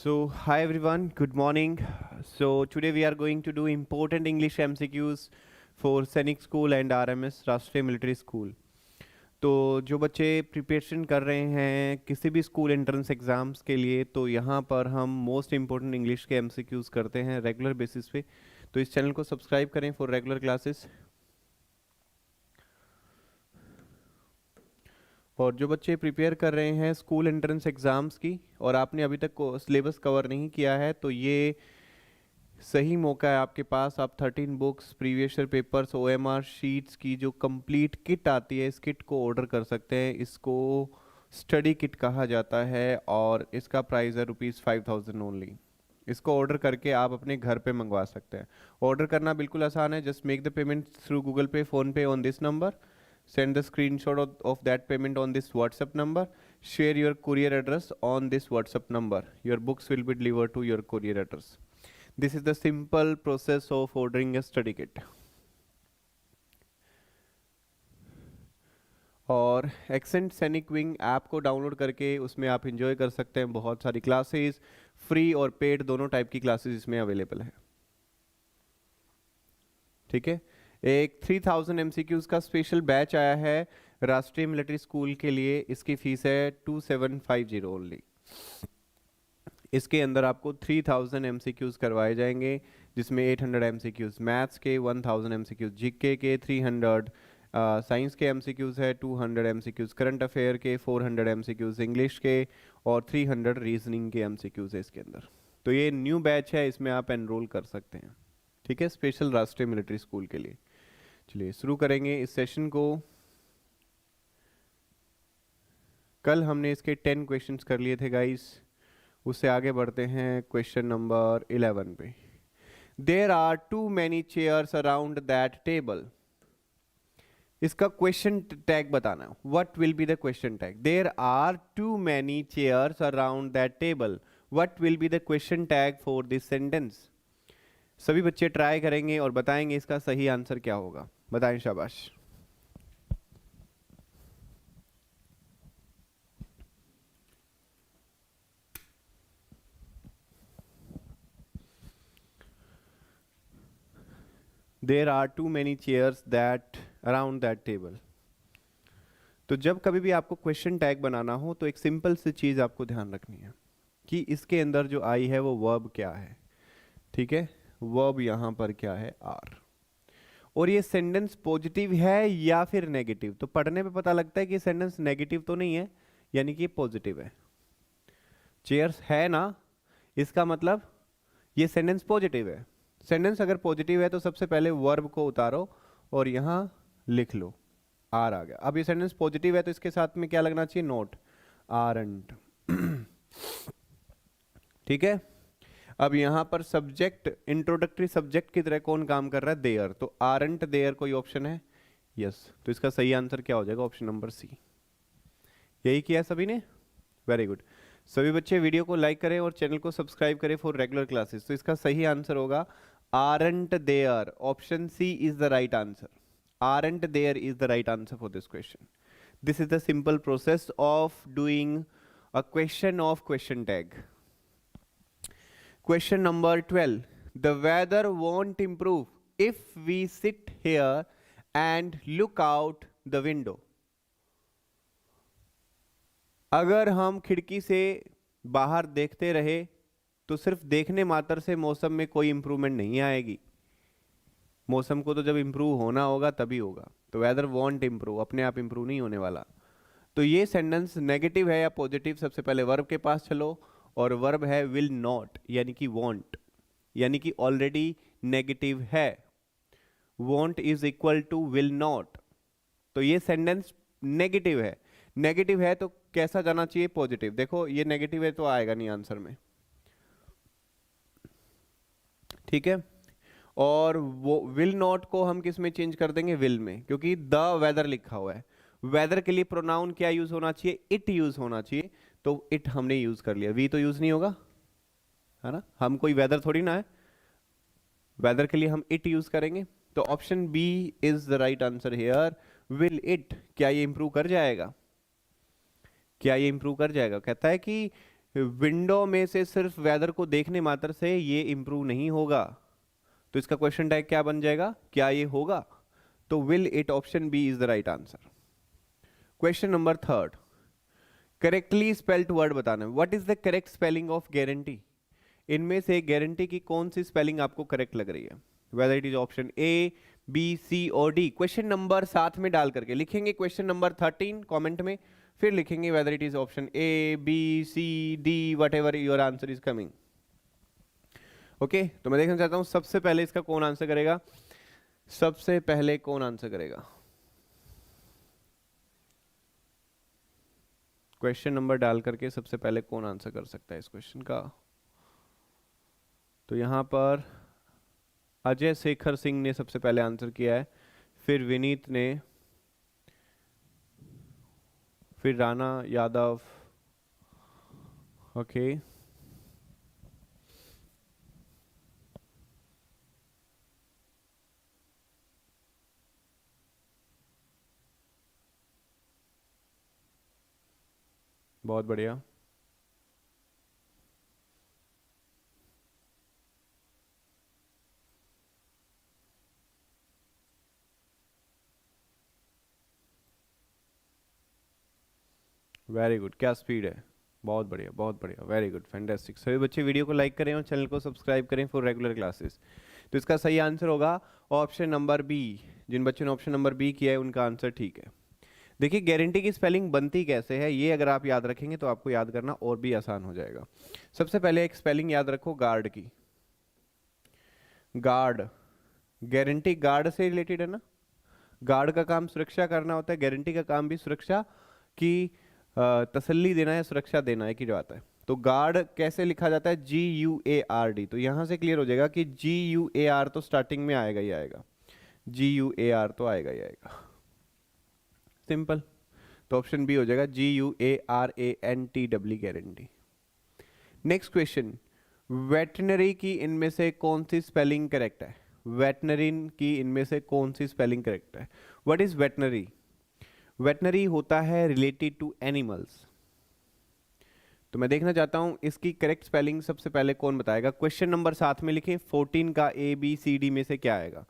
Hi everyone, good morning. Today we are going to do important English MCQs for सैनिक school and RMS राष्ट्रीय military school. तो जो बच्चे preparation कर रहे हैं किसी भी स्कूल एंट्रेंस एग्ज़ाम्स के लिए, तो यहाँ पर हम मोस्ट इम्पोर्टेंट इंग्लिश के MCQs करते हैं रेगुलर बेसिस पे। तो इस चैनल को सब्सक्राइब करें फॉर रेगुलर क्लासेस। और जो बच्चे प्रिपेयर कर रहे हैं स्कूल एंट्रेंस एग्ज़ाम्स की और आपने अभी तक को सिलेबस कवर नहीं किया है, तो ये सही मौका है आपके पास। आप 13 books, previous year papers, OMR sheets की जो कंप्लीट किट आती है, इस किट को ऑर्डर कर सकते हैं। इसको स्टडी किट कहा जाता है और इसका प्राइस है ₹5000 ओनली। इसको ऑर्डर करके आप अपने घर पे मंगवा सकते हैं। ऑर्डर करना बिल्कुल आसान है। Just make the payment through Google पे, फ़ोन पे on this number. Send the screenshot of that payment on this WhatsApp number. Share your courier address on this WhatsApp number. Your books will be delivered to your courier address. This is the simple process of ordering a study kit. और accent सैनिक wing app को download करके उसमें आप enjoy कर सकते हैं। बहुत सारी क्लासेस, फ्री और पेड दोनों टाइप की क्लासेस इसमें अवेलेबल है। ठीक है, एक 3000 MCQs का स्पेशल बैच आया है राष्ट्रीय मिलिट्री स्कूल के लिए। इसकी फीस है 2750 ओनली। इसके अंदर आपको 3000 MCQs करवाए जाएंगे, जिसमें 800 MCQs मैथ्स के, 1000 MCQs जीके के, 300 साइंस के MCQs है, 200 MCQs करंट अफेयर के, 400 MCQs इंग्लिश के और 300 रीजनिंग के MCQs है इसके अंदर। तो ये न्यू बैच है, इसमें आप एनरोल कर सकते हैं। ठीक है, स्पेशल राष्ट्रीय मिलिट्री स्कूल के लिए। चलिए शुरू करेंगे इस सेशन को। कल हमने इसके 10 क्वेश्चंस कर लिए थे गाइस। उससे आगे बढ़ते हैं क्वेश्चन नंबर 11 पे। There are too many chairs around that table. इसका क्वेश्चन टैग बताना। What will be the question tag? There are too many chairs around that table. What will be the question tag for this sentence? सभी बच्चे try करेंगे और बताएंगे इसका सही answer क्या होगा। बताएं, शाबाश। There are too many chairs that around that table. तो जब कभी भी आपको क्वेश्चन टैग बनाना हो तो एक सिंपल सी चीज आपको ध्यान रखनी है कि इसके अंदर जो आई है वो वर्ब क्या है। ठीक है, वर्ब यहां पर क्या है? आर। और ये सेंटेंस पॉजिटिव है या फिर नेगेटिव? तो पढ़ने पे पता लगता है कि सेंटेंस नेगेटिव तो नहीं है, यानी कि पॉजिटिव है। चेयर्स है ना, इसका मतलब ये सेंटेंस पॉजिटिव है। सेंटेंस अगर पॉजिटिव है तो सबसे पहले वर्ब को उतारो और यहां लिख लो, आर आ गया। अब ये सेंटेंस पॉजिटिव है तो इसके साथ में क्या लगना चाहिए? Note, aren't. ठीक है, अब यहां पर सब्जेक्ट, इंट्रोडक्टरी सब्जेक्ट की तरह कौन काम कर रहा है? देयर। तो आरंट देयर कोई ऑप्शन है? यस। तो इसका सही आंसर क्या हो जाएगा? Option number C. यही किया सभी ने? Very good. सभी बच्चे वीडियो को लाइक करें और चैनल को सब्सक्राइब करें फॉर रेगुलर क्लासेस। तो इसका सही आंसर होगा aren't there. Option C is the right answer. Aren't there is the right answer for this question. This is the simple process of doing a question of question tag. Question number 12. The weather won't improve if we sit here and look out the window. अगर हम खिड़की से बाहर देखते रहे तो सिर्फ देखने मात्र से मौसम में कोई इंप्रूवमेंट नहीं आएगी। मौसम को तो जब इंप्रूव होना होगा तभी होगा। तो वेदर वॉन्ट इंप्रूव, अपने आप इंप्रूव नहीं होने वाला। तो ये सेंटेंस नेगेटिव है या पॉजिटिव? सबसे पहले वर्ब के पास चलो, और वर्ब है विल नॉट, यानी कि वॉन्ट, यानी कि ऑलरेडी नेगेटिव है। Won't is equal to will not. तो ये सेंटेंस नेगेटिव है। नेगेटिव है तो कैसा जाना चाहिए? पॉजिटिव। देखो ये नेगेटिव है तो आएगा नहीं आंसर में। ठीक है, और वो विल नॉट को हम किस में चेंज कर देंगे? विल में, क्योंकि द वेदर लिखा हुआ है। वेदर के लिए प्रोनाउन क्या यूज होना चाहिए? इट यूज होना चाहिए। तो इट हमने यूज कर लिया, वी तो यूज नहीं होगा, है ना। हम कोई वेदर थोड़ी ना है, वेदर के लिए हम इट यूज करेंगे। तो option B is the right answer here. Will it, क्या ये इंप्रूव कर जाएगा? क्या ये इंप्रूव कर जाएगा? कहता है कि विंडो में से सिर्फ वेदर को देखने मात्र से ये इंप्रूव नहीं होगा। तो इसका क्वेश्चन टैग क्या बन जाएगा, क्या ये होगा? तो will it, option B is the right answer. Question number third, correctly spelled word बताना है। What is the correct spelling of guarantee? इनमें से गारंटी की कौन सी स्पेलिंग आपको करेक्ट लग रही है? Whether it is option A, B, C और डी। क्वेश्चन नंबर साथ में डाल करके लिखेंगे क्वेश्चन नंबर 13 कमेंट में, फिर लिखेंगे whether it is option A, B, C, D, whatever your answer is coming. Okay, तो मैं देखना चाहता हूं सबसे पहले इसका कौन आंसर करेगा। सबसे पहले कौन आंसर करेगा? क्वेश्चन नंबर डाल करके सबसे पहले कौन आंसर कर सकता है इस क्वेश्चन का? तो यहां पर अजय शेखर सिंह ने सबसे पहले आंसर किया है, फिर विनीत ने, फिर राणा यादव। ओके, बहुत बढ़िया। वेरी गुड, क्या स्पीड है, बहुत बढ़िया बहुत बढ़िया, वेरी गुड, फैंटास्टिक। सभी बच्चे वीडियो को लाइक करें और चैनल को सब्सक्राइब करें फॉर रेगुलर क्लासेस। तो इसका सही आंसर होगा ऑप्शन नंबर बी। जिन बच्चों ने ऑप्शन नंबर बी किया है उनका आंसर ठीक है। देखिए गारंटी की स्पेलिंग बनती कैसे है, ये अगर आप याद रखेंगे तो आपको याद करना और भी आसान हो जाएगा। सबसे पहले एक स्पेलिंग याद रखो गार्ड की। गार्ड, गारंटी गार्ड से रिलेटेड है ना। गार्ड का काम सुरक्षा करना होता है, गारंटी का काम भी सुरक्षा की तसल्ली देना है, सुरक्षा देना है की बात है। तो गार्ड कैसे लिखा जाता है? GUARD। तो यहां से क्लियर हो जाएगा कि GUAR तो स्टार्टिंग में आएगा ही आएगा, GUAR तो आएगा ही आएगा, सिंपल। तो ऑप्शन बी हो जाएगा GUARANTW, guarantee. Next question, veterinary की इनमें से कौन सी स्पेलिंग करेक्ट है? वेटनरीन की इनमें से कौन सी स्पेलिंग करेक्ट है? What is veterinary? वेटनरी होता है रिलेटेड टू एनिमल्स। तो मैं देखना चाहता हूं इसकी करेक्ट स्पेलिंग सबसे पहले कौन बताएगा। क्वेश्चन नंबर साथ में लिखे, 14 का ABCD में से क्या आएगा?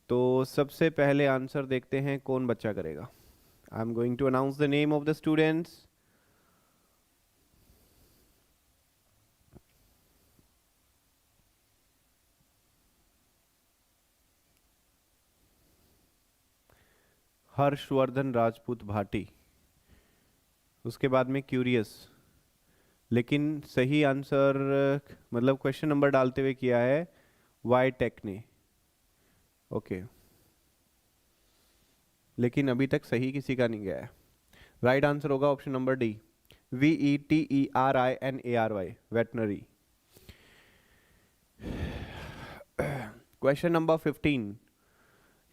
तो सबसे पहले आंसर देखते हैं कौन बच्चा करेगा। I am going to announce the name of the students. Harshvardhan Rajput Bhati, उसके बाद में क्यूरियस, लेकिन सही आंसर मतलब क्वेश्चन नंबर डालते हुए किया है वाई टेक ने। ओके, लेकिन अभी तक सही किसी का नहीं गया है। राइट आंसर होगा option number D, VETERINARY, veterinary. Question number 15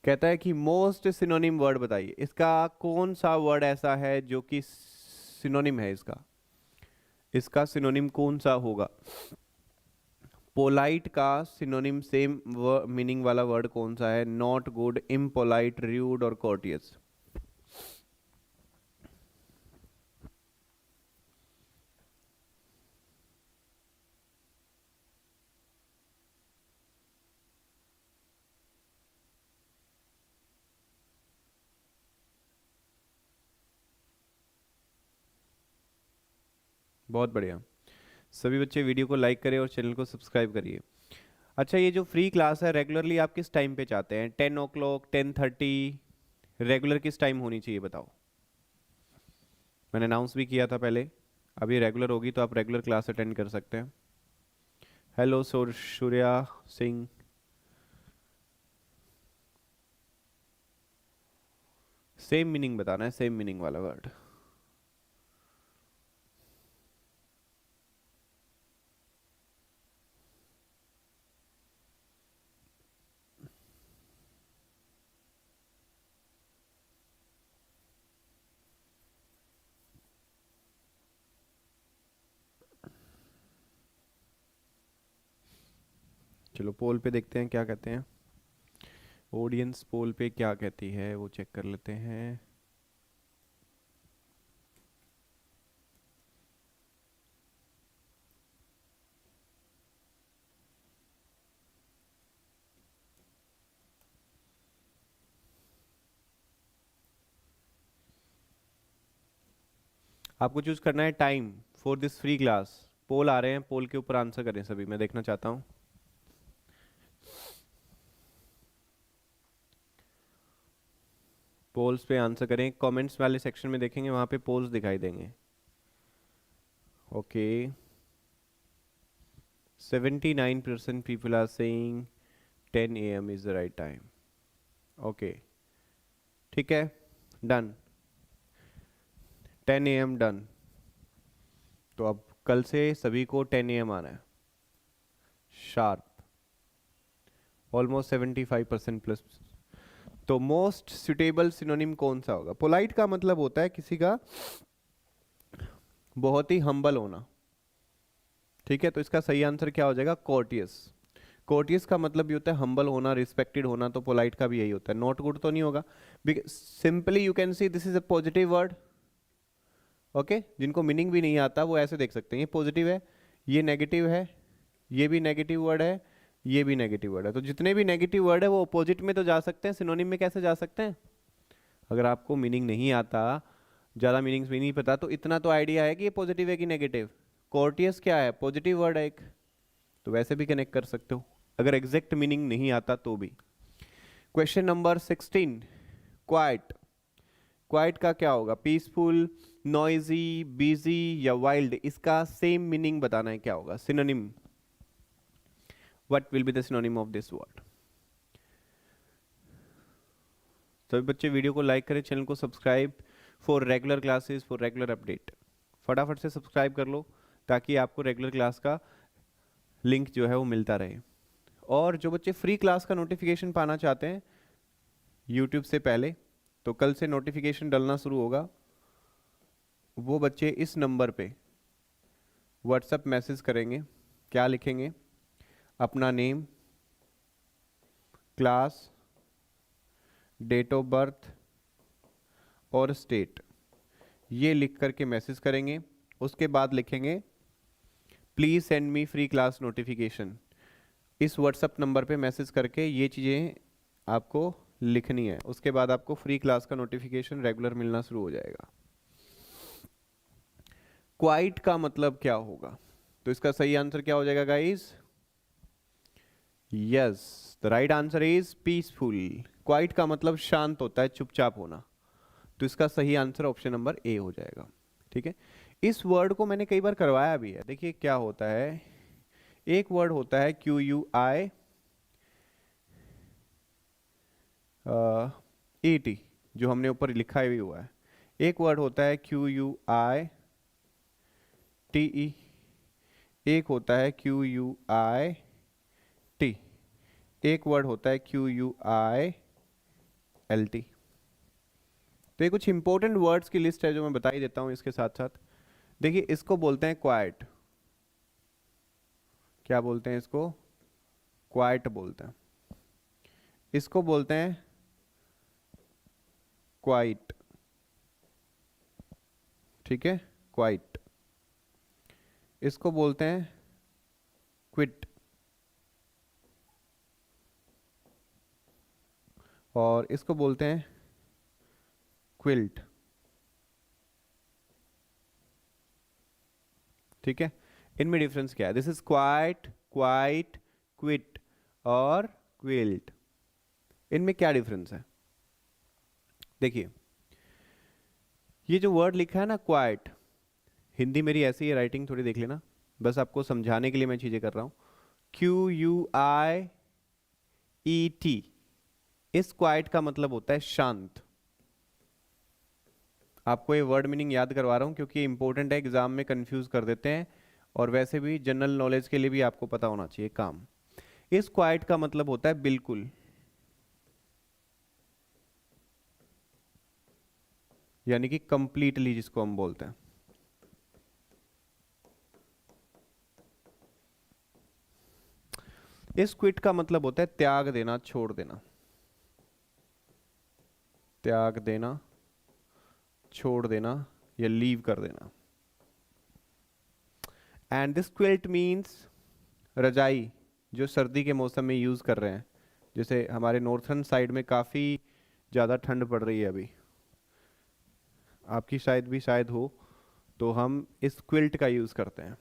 कहता है कि मोस्ट सिनोनिम वर्ड बताइए। इसका कौन सा वर्ड ऐसा है जो कि सिनोनिम है? इसका सिनोनिम कौन सा होगा? पोलाइट का सिनोनिम सेम मीनिंग वाला वर्ड कौन सा है? नॉट गुड, इम्पोलाइट, रूड और कोर्टियस। बहुत बढ़िया, सभी बच्चे वीडियो को लाइक करें और चैनल को सब्सक्राइब करिए। अच्छा, ये जो फ्री क्लास है रेगुलरली आप किस टाइम पे चाहते हैं? 10 o'clock, 10:30? रेगुलर किस टाइम होनी चाहिए बताओ? मैंने अनाउंस भी किया था पहले, अभी रेगुलर होगी तो आप रेगुलर क्लास अटेंड कर सकते हैं। Hello Surya Singh, same meaning बताना है, सेम मीनिंग वाला वर्ड। चलो पोल पे देखते हैं क्या कहते हैं। ऑडियंस पोल पे क्या कहती है वो चेक कर लेते हैं। आपको चूज करना है time for this free class. Poll आ रहे हैं, पोल के ऊपर आंसर करें सभी, मैं देखना चाहता हूँ। पोल्स पे आंसर करें, कमेंट्स वाले सेक्शन में देखेंगे, वहां पे पोल्स दिखाई देंगे। Okay, 79% people are saying 10 a.m. is the right time. Okay, ठीक है, डन, 10 a.m. डन। तो अब कल से सभी को 10 a.m. आना है शार्प, ऑलमोस्ट 75% प्लस। तो मोस्ट सुटेबल सिनोनिम कौन सा होगा? पोलाइट का मतलब होता है किसी का बहुत ही हम्बल होना, ठीक है। तो इसका सही आंसर क्या हो जाएगा? कोर्टियस। कोर्टियस का मतलब भी होता है हम्बल होना, रिस्पेक्टेड होना, तो पोलाइट का भी यही होता है। नॉट गुड तो नहीं होगा। Simply you can see this is a positive word. Okay, जिनको मीनिंग भी नहीं आता वो ऐसे देख सकते हैं, ये पॉजिटिव है, ये नेगेटिव है, ये भी नेगेटिव वर्ड है, ये भी नेगेटिव वर्ड है। तो जितने भी नेगेटिव वर्ड है वो अपोजिट में तो जा सकते हैं, सिनोनिम में कैसे जा सकते हैं? अगर आपको मीनिंग नहीं आता, ज़्यादा मीनिंग्स भी नहीं पता, तो इतना तो आइडिया है कि ये पॉजिटिव है कि नेगेटिव। कोर्टियस क्या है? पॉजिटिव वर्ड है एक, तो वैसे भी कनेक्ट कर सकते हो अगर एग्जैक्ट मीनिंग नहीं आता तो भी। Question number 16, quite. क्वाइट का क्या होगा? पीसफुल, नॉइजी, बिजी या वाइल्ड? इसका सेम मीनिंग बताना है, क्या होगा synonym? What will be the synonym of this word? सभी बच्चे वीडियो को लाइक करें, चैनल को subscribe for regular classes, for regular update. फटाफट से सब्सक्राइब कर लो ताकि आपको रेगुलर क्लास का लिंक जो है वो मिलता रहे। और जो बच्चे फ्री क्लास का नोटिफिकेशन पाना चाहते हैं यूट्यूब से पहले, तो कल से नोटिफिकेशन डलना शुरू होगा। वो बच्चे इस नंबर पे व्हाट्सएप मैसेज करेंगे, क्या लिखेंगे? अपना name, class, date of birth और स्टेट, ये लिख करके मैसेज करेंगे। उसके बाद लिखेंगे please send me free class notification. इस व्हाट्सएप नंबर पे मैसेज करके ये चीज़ें आपको लिखनी है। उसके बाद आपको फ्री क्लास का नोटिफिकेशन रेगुलर मिलना शुरू हो जाएगा। क्वाइट का मतलब क्या होगा? तो इसका सही आंसर क्या हो जाएगा guys? Yes, the right answer is peaceful. Quite का मतलब शांत होता है, चुपचाप होना। तो इसका सही आंसर ऑप्शन नंबर ए हो जाएगा, ठीक है। इस वर्ड को मैंने कई बार करवाया भी है। देखिए क्या होता है, एक वर्ड होता है QUI AT, जो हमने ऊपर लिखा भी हुआ है। एक वर्ड होता है QUI TE, एक होता है QUI T, एक वर्ड होता है QUI LT। तो ये कुछ इंपॉर्टेंट वर्ड्स की लिस्ट है जो मैं बता ही देता हूँ इसके साथ साथ। देखिए इसको बोलते हैं क्वाइट। क्या बोलते हैं इसको? क्वाइट बोलते हैं। इसको बोलते हैं क्वाइट, ठीक है, क्वाइट। इसको बोलते हैं क्विट, और इसको बोलते हैं क्विल्ट, ठीक है। इनमें डिफरेंस क्या है? This is quite, quite, quit और क्विल्ट। इनमें क्या डिफरेंस है? देखिए ये जो वर्ड लिखा है ना क्वाइट, हिंदी मेरी ऐसी है, राइटिंग थोड़ी देख लेना, बस आपको समझाने के लिए मैं चीज़ें कर रहा हूँ। QUIET, इस क्वाइट का मतलब होता है शांत। आपको ये वर्ड मीनिंग याद करवा रहा हूँ क्योंकि ये इंपॉर्टेंट है, एग्जाम में कंफ्यूज कर देते हैं, और वैसे भी जनरल नॉलेज के लिए भी आपको पता होना चाहिए काम। इस क्वाइट का मतलब होता है बिल्कुल, यानी कि कंप्लीटली, जिसको हम बोलते हैं। इस क्विट का मतलब होता है त्याग देना, छोड़ देना, त्याग देना, छोड़ देना या लीव कर देना। एंड दिस क्विल्ट मीन्स रजाई, जो सर्दी के मौसम में यूज़ कर रहे हैं। जैसे हमारे नॉर्थर्न साइड में काफ़ी ज़्यादा ठंड पड़ रही है अभी, आपकी शायद भी शायद हो, तो हम इस क्विल्ट का यूज़ करते हैं।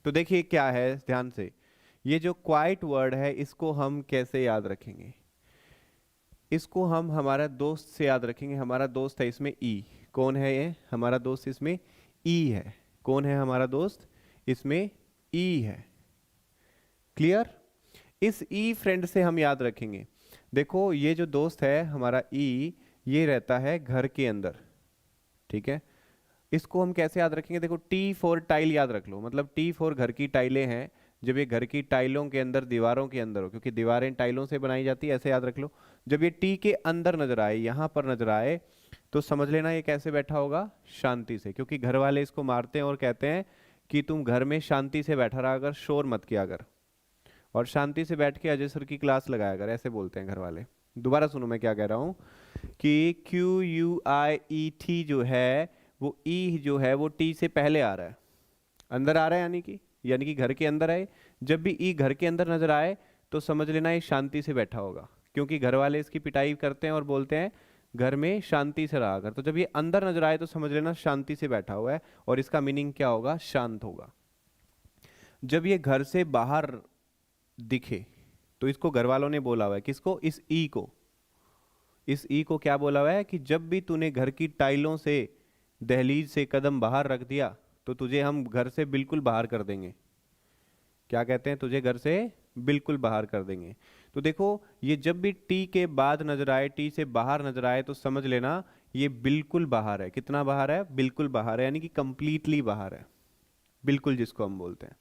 तो देखिए क्या है, ध्यान से, ये जो क्वाइट वर्ड है इसको हम कैसे याद रखेंगे? इसको हम हमारा दोस्त से याद रखेंगे। हमारा दोस्त है इसमें ई। कौन है ये हमारा दोस्त? इसमें ई है। कौन है हमारा दोस्त? इसमें ई है। क्लियर? इस ई फ्रेंड से हम याद रखेंगे। देखो ये जो दोस्त है हमारा ई, ये रहता है घर के अंदर, ठीक है। इसको हम कैसे याद रखेंगे? देखो टी फॉर टाइल याद रख लो, मतलब टी फॉर घर की टाइलें हैं। जब ये घर की टाइलों के अंदर, दीवारों के अंदर हो, क्योंकि दीवारें टाइलों से बनाई जाती है, ऐसे याद रख लो। जब ये टी के अंदर नजर आए, यहां पर नजर आए, तो समझ लेना ये कैसे बैठा होगा? शांति से। क्योंकि घर वाले इसको मारते हैं और कहते हैं कि तुम घर में शांति से बैठा रहा कर, शोर मत किया कर, और शांति से बैठ के अजय सर की क्लास लगाया कर, ऐसे बोलते हैं घर वाले। दोबारा सुनो मैं क्या कह रहा हूँ, कि QUIET जो है वो ई जो है वो टी से पहले आ रहा है, अंदर आ रहा है, यानी कि घर के अंदर आए। जब भी ई घर के अंदर नजर आए तो समझ लेना ये शांति से बैठा होगा, क्योंकि घर वाले इसकी पिटाई करते हैं और बोलते हैं घर में शांति से रहा कर। तो जब ये अंदर नजर आए तो समझ लेना शांति से बैठा हुआ है, और इसका मीनिंग क्या होगा? शांत होगा। जब ये घर से बाहर दिखे तो इसको घर वालों ने बोला हुआ है, किसको? इस ई को। इस ई को क्या बोला हुआ है? कि जब भी तूने घर की टाइलों से, दहलीज से कदम बाहर रख दिया तो तुझे हम घर से बिल्कुल बाहर कर देंगे। क्या कहते हैं? तुझे घर से बिल्कुल बाहर कर देंगे। तो देखो ये जब भी टी के बाद नजर आए, टी से बाहर नजर आए, तो समझ लेना ये बिल्कुल बाहर है। कितना बाहर है? बिल्कुल बाहर है, यानी कि कंप्लीटली बाहर है, बिल्कुल, जिसको हम बोलते हैं।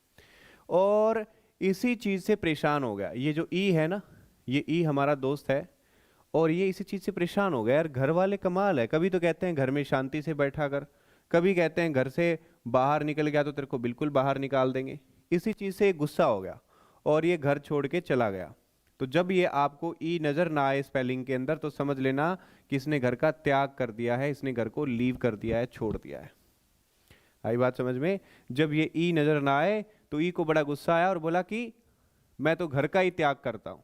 और इसी चीज से परेशान हो गया ये जो ई है ना, ये ई हमारा दोस्त है, और ये इसी चीज से परेशान हो गया। यार घर वाले कमाल है, कभी तो कहते हैं घर में शांति से बैठा कर, कभी कहते हैं घर से बाहर निकल गया तो तेरे को बिल्कुल बाहर निकाल देंगे। इसी चीज से गुस्सा हो गया और ये घर छोड़ के चला गया। तो जब ये आपको ई नजर ना आए स्पेलिंग के अंदर, तो समझ लेना कि इसने घर का त्याग कर दिया है, इसने घर को लीव कर दिया है, छोड़ दिया है। आई बात समझ में? जब ये ई नजर ना आए तो ई को बड़ा गुस्सा आया और बोला कि मैं तो घर का ही त्याग करता हूं,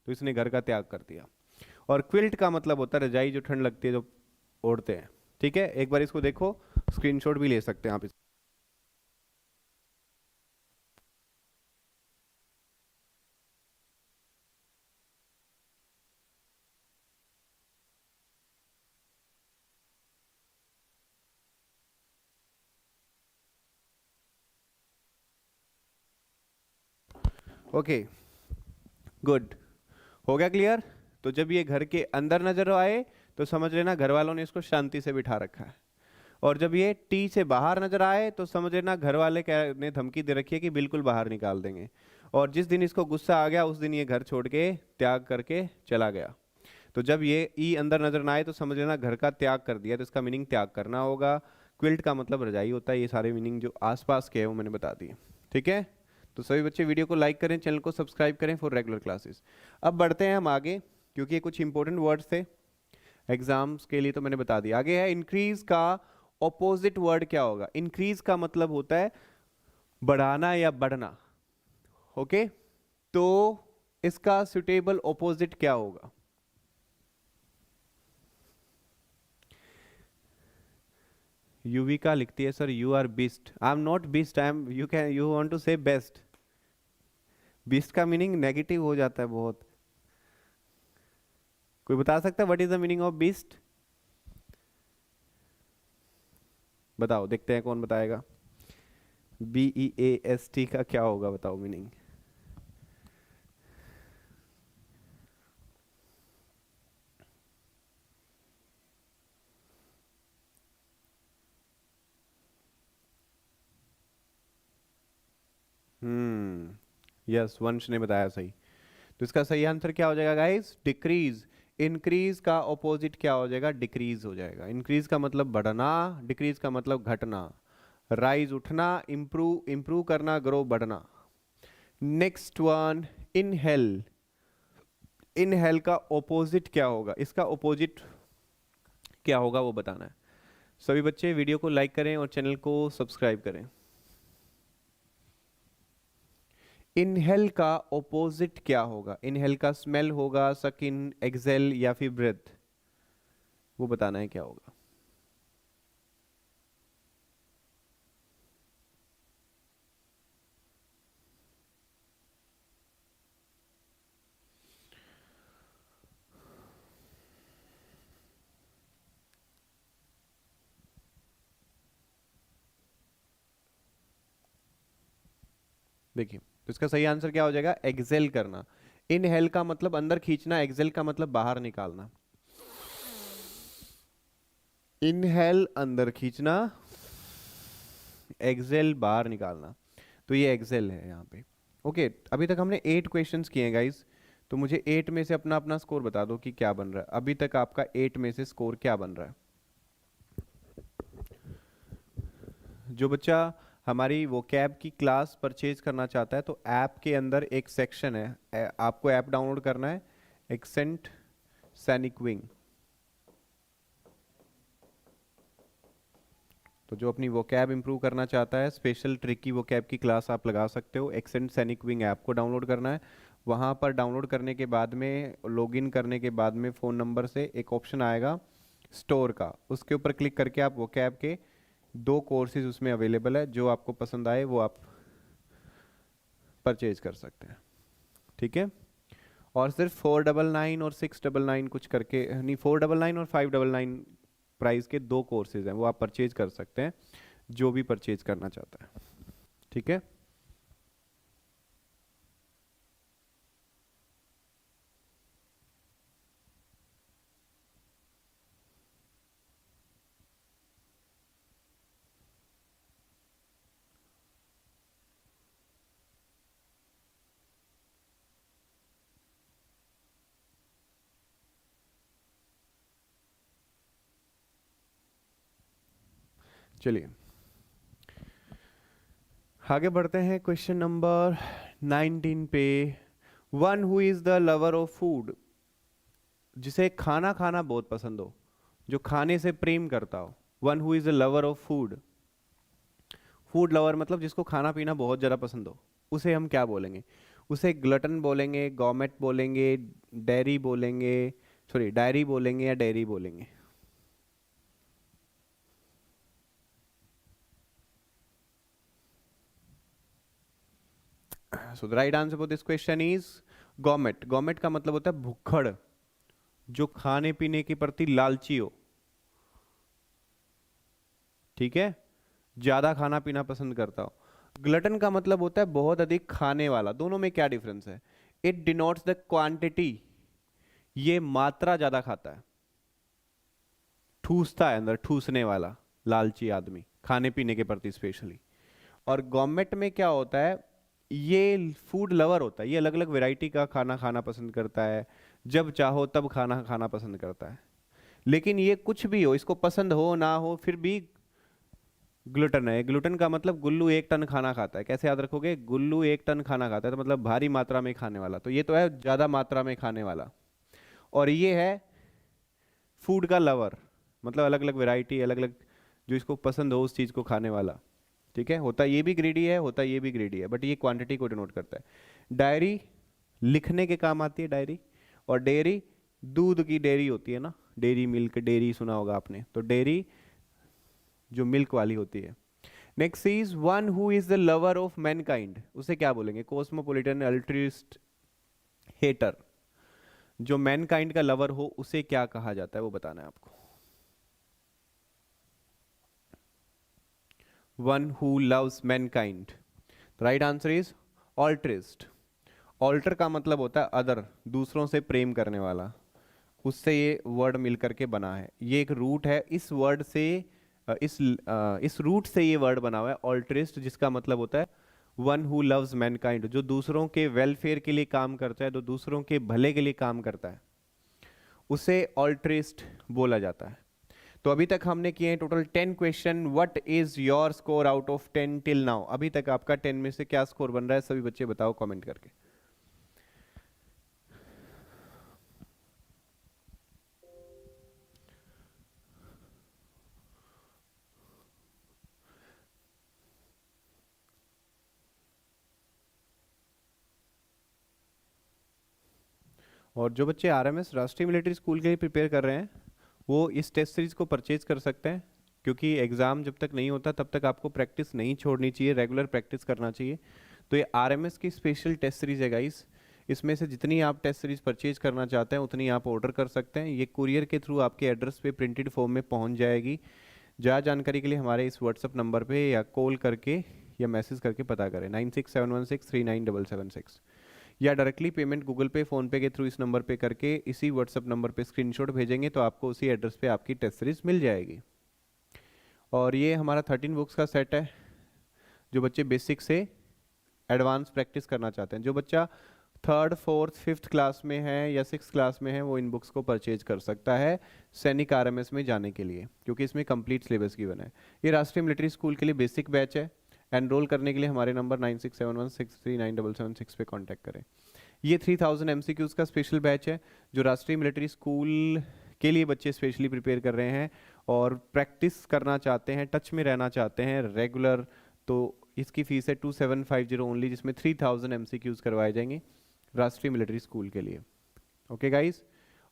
तो इसने घर का त्याग कर दिया। और क्विल्ट का मतलब होता है रजाई, जो ठंड लगती है जो ओढ़ते हैं। ठीक है, एक बार इसको देखो, स्क्रीनशॉट भी ले सकते हैं आप। ओके, गुड, हो गया क्लियर? तो जब ये घर के अंदर नजर आए तो समझ लेना घर वालों ने इसको शांति से बिठा रखा है, और जब ये टी से बाहर नजर आए तो समझ लेना घर वाले ने धमकी दे रखी है कि बिल्कुल बाहर निकाल देंगे। और जिस दिन इसको गुस्सा आ गया उस दिन ये घर छोड़ के त्याग करके चला गया। तो जब ये ई अंदर नजर ना आए तो समझ लेना घर का त्याग कर दिया, तो इसका मीनिंग त्याग करना होगा। क्विल्ट का मतलब रजाई होता है। ये सारे मीनिंग जो आसपास के हैं वो मैंने बता दिए। ठीक है, तो सभी बच्चे वीडियो को लाइक करें, चैनल को सब्सक्राइब करें फॉर रेगुलर क्लासेस। अब बढ़ते हैं हम आगे, क्योंकि ये कुछ इंपॉर्टेंट वर्ड्स थे एग्जाम्स के लिए, तो मैंने बता दिया। आगे है इंक्रीज का ऑपोजिट वर्ड क्या होगा? इंक्रीज का मतलब होता है बढ़ाना या बढ़ना। ओके, तो इसका सुटेबल ऑपोजिट क्या होगा? युविका लिखती है sir you are beast. I am not beast, I am, you want to say best. Beast का मीनिंग नेगेटिव हो जाता है बहुत। कोई बता सकता है what is the meaning of beast? बताओ, देखते हैं कौन बताएगा। BEAST का क्या होगा, बताओ मीनिंग। यस, वंश ने बताया सही। तो इसका सही आंसर क्या हो जाएगा गाइस? डिक्रीज। इंक्रीज का ऑपोजिट क्या हो जाएगा? डिक्रीज हो जाएगा। इंक्रीज का मतलब बढ़ना, डिक्रीज का मतलब घटना। राइज उठना, इंप्रूव इंप्रूव करना, ग्रो बढ़ना। Next one, inhale. इनहेल का ऑपोजिट क्या होगा? इसका ऑपोजिट क्या होगा वो बताना है। सभी बच्चे वीडियो को लाइक करें और चैनल को सब्सक्राइब करें। इनहेल का ऑपोजिट क्या होगा? इनहेल का स्मेल होगा, सक इन, एक्सेल, या फिर ब्रेथ? वो बताना है क्या होगा। देखिए, तो इसका सही आंसर क्या हो जाएगा? एक्सेल करना। इनहेल का मतलब अंदर खींचना, एक्सेल का मतलब बाहर निकालना। इनहेल अंदर खींचना, एक्सेल बाहर निकालना। तो ये एक्सेल है यहाँ पे। ओके, अभी तक हमने 8 क्वेश्चंस किए हैं गाइस। तो मुझे 8 में से अपना अपना स्कोर बता दो कि क्या बन रहा है। अभी तक आपका 8 में से स्कोर क्या बन रहा है? जो बच्चा हमारी वो कैब की क्लास परचेज करना चाहता है, तो ऐप के अंदर एक सेक्शन है, आपको ऐप डाउनलोड करना है, एक्सेंट सैनिक विंग। तो जो अपनी वो कैब इंप्रूव करना चाहता है, स्पेशल ट्रिकी वो कैब की क्लास आप लगा सकते हो। एक्सेंट सैनिक विंग ऐप को डाउनलोड करना है। वहाँ पर डाउनलोड करने के बाद में, लॉगिन करने के बाद में फ़ोन नंबर से एक ऑप्शन आएगा स्टोर का, उसके ऊपर क्लिक करके आप वो कैब के 2 कोर्सेज उसमें अवेलेबल है, जो आपको पसंद आए वो आप परचेज कर सकते हैं। ठीक है, और सिर्फ 499 और 699 कुछ करके, नहीं 499 और 599 प्राइस के 2 कोर्सेज हैं, वो आप परचेज कर सकते हैं, जो भी परचेज करना चाहता है। ठीक है, चलिए आगे बढ़ते हैं। क्वेश्चन नंबर 19 पे, one who is the lover of food, जिसे खाना खाना बहुत पसंद हो, जो खाने से प्रेम करता हो। One who is the lover of food, food lover मतलब जिसको खाना पीना बहुत ज़्यादा पसंद हो, उसे हम क्या बोलेंगे? उसे ग्लटन बोलेंगे, गॉर्मेट बोलेंगे, डेयरी बोलेंगे, सॉरी डायरी बोलेंगे, या डेयरी बोलेंगे? So the right answer for this question is gourmet. Gourmet का मतलब होता है भुक्खड़, जो खाने पीने के प्रति लालची हो। ठीक है, ज्यादा खाना पीना पसंद करता हो। ग्लटन का मतलब होता है बहुत अधिक खाने वाला। दोनों में क्या डिफरेंस है? इट डिनोट्स द क्वांटिटी, ये मात्रा ज्यादा खाता है, ठूसता है अंदर, ठूसने वाला लालची आदमी, खाने पीने के प्रति स्पेशली। और गॉर्मेट में क्या होता है? ये फूड लवर होता है, ये अलग अलग वैरायटी का खाना खाना पसंद करता है, जब चाहो तब खाना खाना पसंद करता है। लेकिन ये कुछ भी हो, इसको पसंद हो ना हो, फिर भी ग्लूटन है। ग्लूटन का मतलब गुल्लू 1 टन खाना खाता है। कैसे याद रखोगे? गुल्लू 1 टन खाना खाता है, तो मतलब भारी मात्रा में खाने वाला। तो ये तो है ज्यादा मात्रा में खाने वाला। और ये है फूड का लवर, मतलब अलग अलग वैरायटी, अलग अलग जो इसको पसंद हो उस चीज को खाने वाला। ठीक है, होता ये भी ग्रीडी है, होता ये भी ग्रीडी है, बट ये क्वांटिटी को डिनोट करता है। डायरी लिखने के काम आती है, डायरी। और डेयरी, दूध की डेयरी होती है ना, डेयरी मिल्क, डेयरी सुना होगा आपने, तो डेयरी जो मिल्क वाली होती है। Next is one who is the lover of mankind, उसे क्या बोलेंगे? Cosmopolitan, altruist, hater. जो मैनकाइंड का लवर हो उसे क्या कहा जाता है, वो बताना है आपको। One who loves mankind, right answer is altruist. Alter का मतलब होता है अदर, दूसरों से प्रेम करने वाला। उससे ये वर्ड मिल करके बना है, ये एक रूट है, इस वर्ड से इस रूट से ये वर्ड बना हुआ है ऑल्ट्रिस्ट, जिसका मतलब होता है वन हु लव्स मैनकाइंड, जो दूसरों के वेलफेयर के लिए काम करता है, जो दूसरों के भले के लिए काम करता है, उसे ऑल्ट्रिस्ट बोला जाता है। तो अभी तक हमने किए हैं total 10 question. What is your score out of 10 till now? अभी तक आपका 10 में से क्या स्कोर बन रहा है? सभी बच्चे बताओ कमेंट करके। और जो बच्चे आरएमएस राष्ट्रीय मिलिट्री स्कूल के लिए प्रिपेयर कर रहे हैं, वो इस टेस्ट सीरीज को परचेज कर सकते हैं, क्योंकि एग्ज़ाम जब तक नहीं होता तब तक आपको प्रैक्टिस नहीं छोड़नी चाहिए, रेगुलर प्रैक्टिस करना चाहिए। तो ये आरएमएस की स्पेशल टेस्ट सीरीज है गाइस। इसमें से जितनी आप टेस्ट सीरीज परचेज करना चाहते हैं उतनी आप ऑर्डर कर सकते हैं। ये कुरियर के थ्रू आपके एड्रेस पे प्रिंटेड फॉर्म में पहुंच जाएगी। ज़्यादा जानकारी के लिए हमारे इस व्हाट्सअप नंबर पे या कॉल करके या मैसेज करके पता करें 9671639776, या डायरेक्टली पेमेंट गूगल पे फ़ोनपे के थ्रू इस नंबर पे करके इसी व्हाट्सअप नंबर पे स्क्रीनशॉट भेजेंगे तो आपको उसी एड्रेस पे आपकी टेस्ट सीरीज मिल जाएगी। और ये हमारा 13 बुक्स का सेट है जो बच्चे बेसिक से एडवांस प्रैक्टिस करना चाहते हैं। जो बच्चा 3rd 4th 5th क्लास में है या 6th क्लास में है वो इन बुक्स को परचेज कर सकता है सैनिक आरएमएस में जाने के लिए, क्योंकि इसमें कंप्लीट सिलेबस गिवन है। ये राष्ट्रीय मिलिट्री स्कूल के लिए बेसिक बैच है। एनरोल करने के लिए हमारे नंबर 9671639776 पे कांटेक्ट करें। ये 3000 MCQs का स्पेशल बैच है जो राष्ट्रीय मिलिट्री स्कूल के लिए बच्चे स्पेशली प्रिपेयर कर रहे हैं और प्रैक्टिस करना चाहते हैं, टच में रहना चाहते हैं रेगुलर, तो इसकी फ़ीस है 2750 ओनली, जिसमें 3000 MCQs करवाए जाएंगे राष्ट्रीय मिलिट्री स्कूल के लिए। ओके गाइस,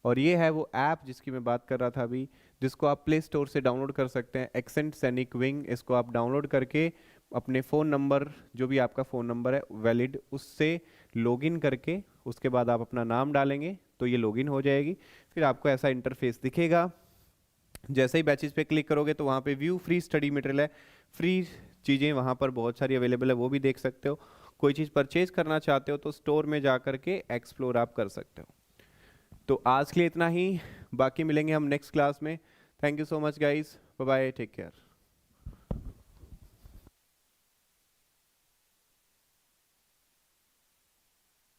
और ये है वो ऐप जिसकी मैं बात कर रहा था अभी, जिसको आप प्ले स्टोर से डाउनलोड कर सकते हैं, एक्सेंट सैनिक विंग। इसको आप डाउनलोड करके अपने फ़ोन नंबर, जो भी आपका फ़ोन नंबर है वैलिड, उससे लॉगिन करके उसके बाद आप अपना नाम डालेंगे तो ये लॉगिन हो जाएगी। फिर आपको ऐसा इंटरफेस दिखेगा। जैसे ही बैचेस पे क्लिक करोगे तो वहाँ पे व्यू फ्री स्टडी मटेरियल है, फ्री चीज़ें वहाँ पर बहुत सारी अवेलेबल है, वो भी देख सकते हो। कोई चीज़ परचेज करना चाहते हो तो स्टोर में जा कर के एक्सप्लोर आप कर सकते हो। तो आज के लिए इतना ही, बाकी मिलेंगे हम नेक्स्ट क्लास में। Thank you so much guys, bye bye, take care.